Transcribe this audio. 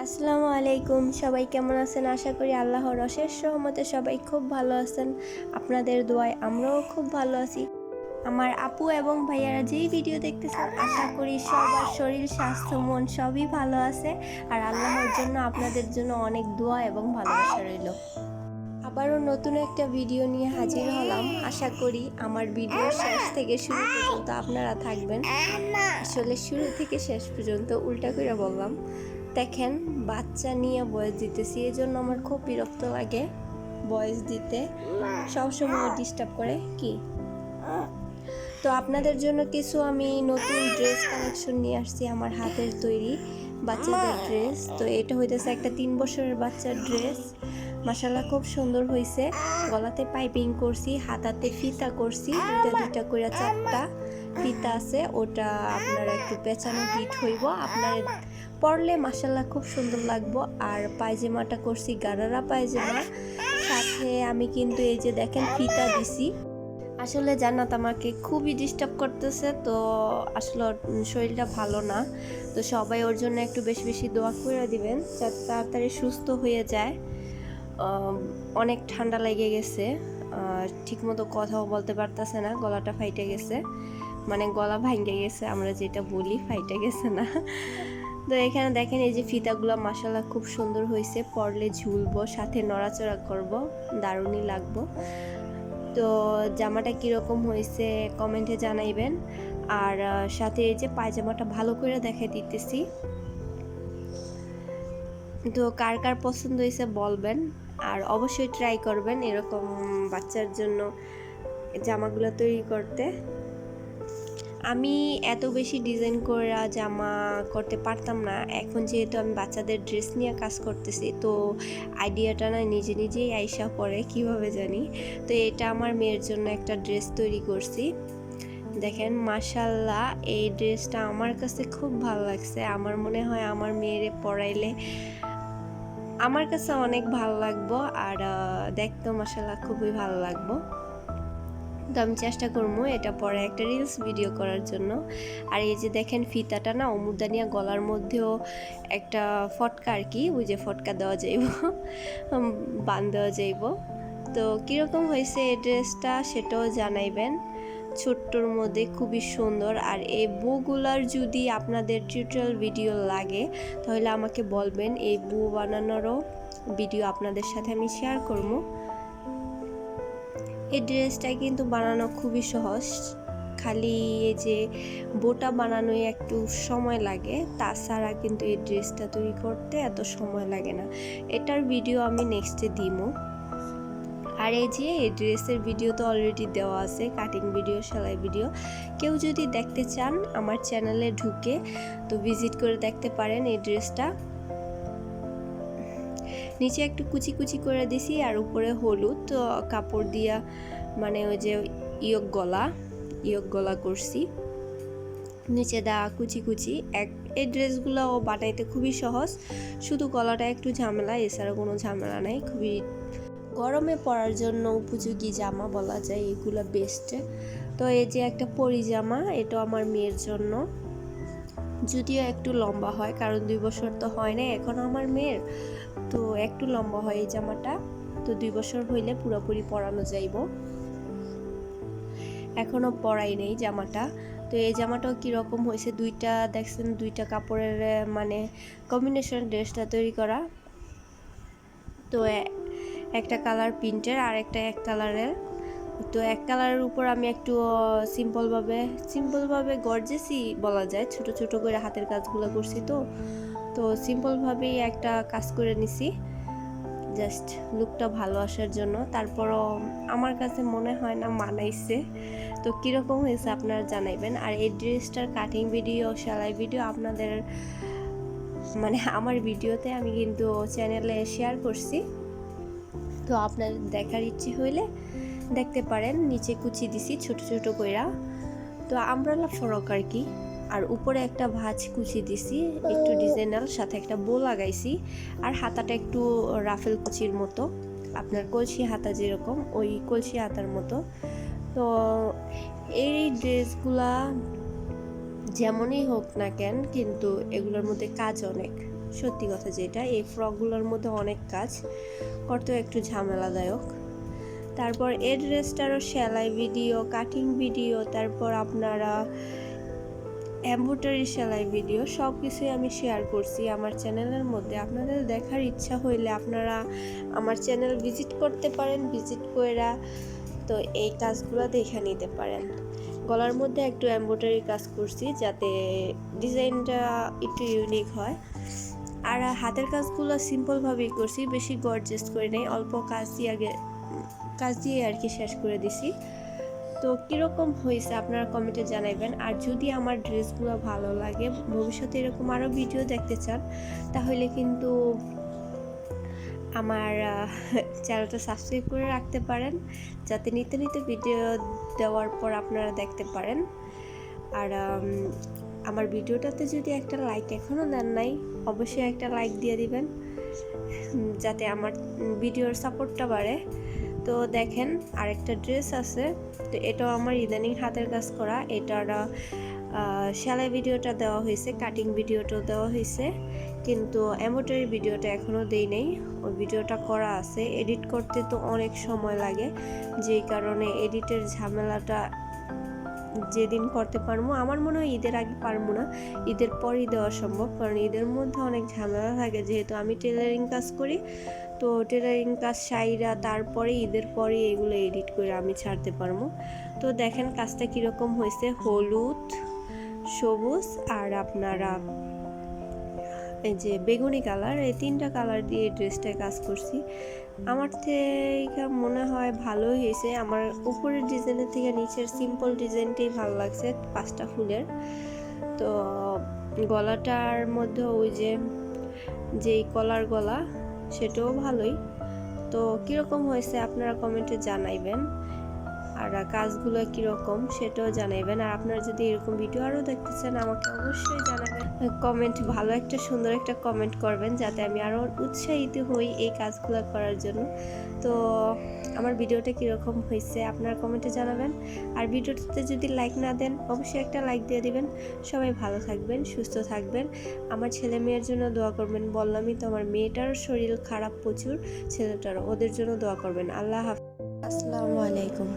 আসসালামু আলাইকুম, সবাই কেমন আছেন? আশা করি আল্লাহর অশেষ রহমতে সবাই খুব ভালো আছেন। আপনাদের দোয়ায় আমরাও খুব ভালো আছি। আমার আপু এবং ভাইয়ারা যেই ভিডিও দেখতেছেন আশা করি সবার শরীর স্বাস্থ্য মন সবই ভালো আছে। আর আল্লাহর জন্য আপনাদের জন্য অনেক দোয়া এবং ভালোবাসা রইল। আবারও নতুন একটা ভিডিও নিয়ে হাজির হলাম। আশা করি আমার ভিডিও শেষ থেকে শুরু পর্যন্ত আপনারা থাকবেন। আসলে শুরু থেকে শেষ পর্যন্ত উল্টা করে বললাম। দেখেন, বাচ্চা নিয়ে ভয়েস দিতেছি, এই জন্য আমার খুব বিরক্ত লাগে ভয়েস দিতে, সবসময় ডিস্টার্ব করে কি। তো আপনাদের জন্য কিছু আমি নতুন ড্রেস কালেকশন নিয়ে আসছি, আমার হাতের তৈরি বাচ্চাদের ড্রেস। তো এটা হইতেছে একটা 3 বছরের বাচ্চার ড্রেস। মাশাআল্লাহ খুব সুন্দর হয়েছে। গলাতে পাইপিং করছি, হাতাতে ফিতা করছি, দুইটা করে 4টা ফিতা আছে। ওটা আপনারা একটু পেঁচানো হিট হইব, আপনার পরলে মাশাআল্লাহ খুব সুন্দর লাগবো। আর পায়জামাটা করছি গারারা পায়জামা, সাথে আমি কিন্তু এই যে দেখেন ফিতা দিছি। আসলে জান্নাত আমাকে খুবই ডিস্টার্ব করতেছে, তো আসলে শরীরটা ভালো না। তো সবাই ওর জন্য একটু বেশি বেশি দোয়া করে দিবেন যাতে তাড়াতাড়ি সুস্থ হয়ে যায়। অনেক ঠান্ডা লেগে গেছে, ঠিকমতো কথাও বলতে পারতেছে না, গলাটা ফাইটে গেছে, মানে গলা ভাঙে গেছে, আমরা যেটা বলি ফাইটে গেছে না। তো এখানে দেখেন এই যে ফিতাগুলো মাশাআল্লাহ খুব সুন্দর হয়েছে, পরলে ঝুলবো, সাথে নড়াচড়া করব, দারুণই লাগবো। তো জামাটা কীরকম হয়েছে কমেন্টে জানাইবেন। আর সাথে এই যে পায়জামাটা ভালো করে দেখাই দিতেছি। তো কার কার পছন্দ হয়েছে বলবেন, আর অবশ্যই ট্রাই করবেন এরকম বাচ্চার জন্য জামাগুলো তৈরি করতে। আমি এত বেশি ডিজাইন করে জামা করতে পারতাম না, এখন যেহেতু আমি বাচ্চাদের ড্রেস নিয়ে কাজ করতেছি, তো আইডিয়াটা না নিজে নিজেই আইসা পড়ে কিভাবে জানি। তো এটা আমার মেয়ের জন্য একটা ড্রেস তৈরি করছি। দেখেন মাশাআল্লাহ, এই ড্রেসটা আমার কাছে খুব ভালো লাগছে। আমার মনে হয় আমার মেয়েরে পরাইলে আমার কাছে অনেক ভালো লাগবো, আর দেখতেও মাশাআল্লাহ খুবই ভালো লাগবো। তো আমি চেষ্টা করবো এটা পরে একটা রিলস ভিডিও করার জন্য। আর এই যে দেখেন ফিতাটা না অমুদানিয়া গলার মধ্যেও একটা ফটকা, আর কি ওই যে ফটকা দেওয়া যাইব, বান দেওয়া যাইব। তো কীরকম হয়েছে এই ড্রেসটা সেটাও জানাইবেন। ছোট্টর মধ্যে খুবই সুন্দর। আর এই বউগুলার যদি আপনাদের টিউটোরিয়াল ভিডিও লাগে তাহলে আমাকে বলবেন, এই বউ বানানোরও ভিডিও আপনাদের সাথে আমি শেয়ার করবো। এই ড্রেসটা কিন্তু বানানো খুবই সহজ, খালি এই যে বোটা বানানোই একটু সময় লাগে, তাছাড়া কিন্তু এই ড্রেসটা তৈরি করতে এত সময় লাগে না। এটার ভিডিও আমি নেক্সটে দিব। আর এই যে এই ড্রেসের ভিডিও তো অলরেডি দেওয়া আছে, কাটিং ভিডিও, সেলাই ভিডিও। কেউ যদি দেখতে চান আমার চ্যানেলে ঢুকে তো ভিজিট করে দেখতে পারেন এই ড্রেসটা। নিচে একটু কুচি কুচি করে দিছি, আর উপরে হলুদ কাপড় দিয়া, মানে ওই যে ইয়ক গলা করছি, নিচে দেওয়া কুচি কুচি। এই ড্রেসগুলো বানাইতে খুবই সহজ, শুধু গলাটা একটু ঝামেলা, এছাড়া কোনো ঝামেলা নাই। খুবই গরমে পরার জন্য উপযোগী জামা বলা যায়, এগুলো বেস্ট। তো এই যে একটা পরি জামা, এটা আমার মেয়ের জন্য, যদিও একটু লম্বা হয়, কারণ 2 বছর তো হয় না এখন আমার মেয়ের, তো একটু লম্বা হয় এই জামাটা। তো 2 বছর হইলে পুরোপুরি পরানো যাইব, এখনো পরাই নেই জামাটা। তো এই জামাটাও কীরকম হয়েছে, দুইটা দেখছেন, দুইটা কাপড়ের মানে কম্বিনেশন ড্রেসটা তৈরি করা। তো একটা কালার প্রিন্টের আর একটা এক কালারের। তো এক কালারের উপর আমি একটু সিম্পলভাবে গর্জেসই বলা যায়, ছোট ছোট করে হাতের কাজগুলো করছি। তো সিম্পলভাবেই একটা কাজ করে নিছি, জাস্ট লুকটা ভালো আসার জন্য। তারপরও আমার কাছে মনে হয় না মানাইছে। তো কীরকম হয়েছে আপনারা জানাইবেন। আর এই ড্রেসটার কাটিং ভিডিও, সেলাই ভিডিও আপনাদের মানে আমার ভিডিওতে আমি কিন্তু চ্যানেলে শেয়ার করছি, তো আপনাদের দেখার ইচ্ছে হইলে দেখতে পারেন। নিচে কুচি দিছি ছোট ছোট কইরা, তো আমব্রেলা ফরক আর কি। আর উপরে একটা ভাঁজ কুচি দিছি একটু ডিজাইনাল, সাথে একটা বো লাগাইছি। আর হাতাটা একটু রাফেল কুচির মতো, আপনার কলসি হাতা যেরকম ওই কলসি হাতার মতো। তো এই ড্রেসগুলা যেমনই হোক না কেন, কিন্তু এগুলোর মধ্যে কাজ অনেক, সত্যি কথা যেটা, এই ফ্রকগুলোর মধ্যে অনেক কাজ করতেও একটু ঝামেলাদায়ক। তারপর এই ড্রেসটারও সেলাই ভিডিও, কাটিং ভিডিও, তারপর আপনারা এমব্রয়ডারি সেলাই ভিডিও সব কিছুই আমি শেয়ার করছি আমার চ্যানেলের মধ্যে। আপনাদের দেখার ইচ্ছা হইলে আপনারা আমার চ্যানেল ভিজিট করতে পারেন, ভিজিট কইরা তো এই কাজগুলো দেখে নিতে পারেন। গলার মধ্যে একটু এমব্রয়ডারি কাজ করছি যাতে ডিজাইনটা একটু ইউনিক হয়। আর হাতের কাজগুলো সিম্পলভাবেই করছি, বেশি গর্জিয়াস করে নেই, অল্প কাজ দিয়ে আর কি শেষ করে দিছি। তো কীরকম হয়েছে আপনারা কমেন্টে জানাইবেন। আর যদি আমার ড্রেসগুলো ভালো লাগে, ভবিষ্যতে এরকম আরও ভিডিও দেখতে চান, তাহলে কিন্তু আমার চ্যানেলটা সাবস্ক্রাইব করে রাখতে পারেন, যাতে নিত্য নিত্য ভিডিও দেওয়ার পর আপনারা দেখতে পারেন। আর আমার ভিডিওটাতে যদি একটা লাইক এখনও দেন নাই, অবশ্যই একটা লাইক দিয়ে দিবেন, যাতে আমার ভিডিওর সাপোর্টটা বাড়ে। তো দেখেন আরেকটা ড্রেস আছে, তো এটাও আমার ইদানিং হাতের কাজ করা। এটার সেলাই ভিডিওটা দেওয়া হয়েছে, কাটিং ভিডিওটাও দেওয়া হয়েছে, কিন্তু এমব্রয়ডারি ভিডিওটা এখনও দেই নাই। ওই ভিডিওটা করা আছে, এডিট করতে তো অনেক সময় লাগে, যেই কারণে এডিটের ঝামেলাটা যেদিন করতে পারবো, আমার মনে হয় ঈদের আগে পারবো না, ঈদের পরই দেওয়া সম্ভব, কারণ ঈদের মধ্যে অনেক ঝামেলা থাকে। যেহেতু আমি টেলারিং কাজ করি, তো টেলারিং কাজ সাইরা তারপরে ঈদের পরে এগুলো এডিট করে আমি ছাড়তে পারবো। তো দেখেন কাজটা কীরকম হয়েছে, হলুদ, সবুজ আর আপনারা এই যে বেগুনি কালার, এই তিনটা কালার দিয়ে ড্রেসটায় কাজ করছি। আমার থেকে মনে হয় ভালোই হয়েছে। আমার উপরের ডিজাইনের থেকে নিচের সিম্পল ডিজাইনটাই ভালো লাগছে, 5টা ফুলের। তো গলাটার মধ্যে ওই যেই কলার গলা, সেটাও ভালোই। তো কীরকম হয়েছে আপনারা কমেন্টে জানাইবেন, আর কাজগুলো কীরকম সেটাও জানাইবেন। আর আপনারা যদি এরকম ভিডিও আরও দেখতে চান, আমাকে অবশ্যই জানাবেন। কমেন্ট, ভালো একটা সুন্দর একটা কমেন্ট করবেন, যাতে আমি আরও উৎসাহিত হই এই কাজগুলো করার জন্য। তো আমার ভিডিওটা কীরকম হয়েছে আপনারা কমেন্টে জানাবেন। আর ভিডিওটাতে যদি লাইক না দেন, অবশ্যই একটা লাইক দিয়ে দিবেন। সবাই ভালো থাকবেন, সুস্থ থাকবেন। আমার ছেলে মেয়ের জন্য দোয়া করবেন। বললামই তো, আমার মেয়েটার শরীর খারাপ প্রচুর, ছেলেটারও, ওদের জন্য দোয়া করবেন। আল্লাহ হাফেজ, আসসালামু আলাইকুম।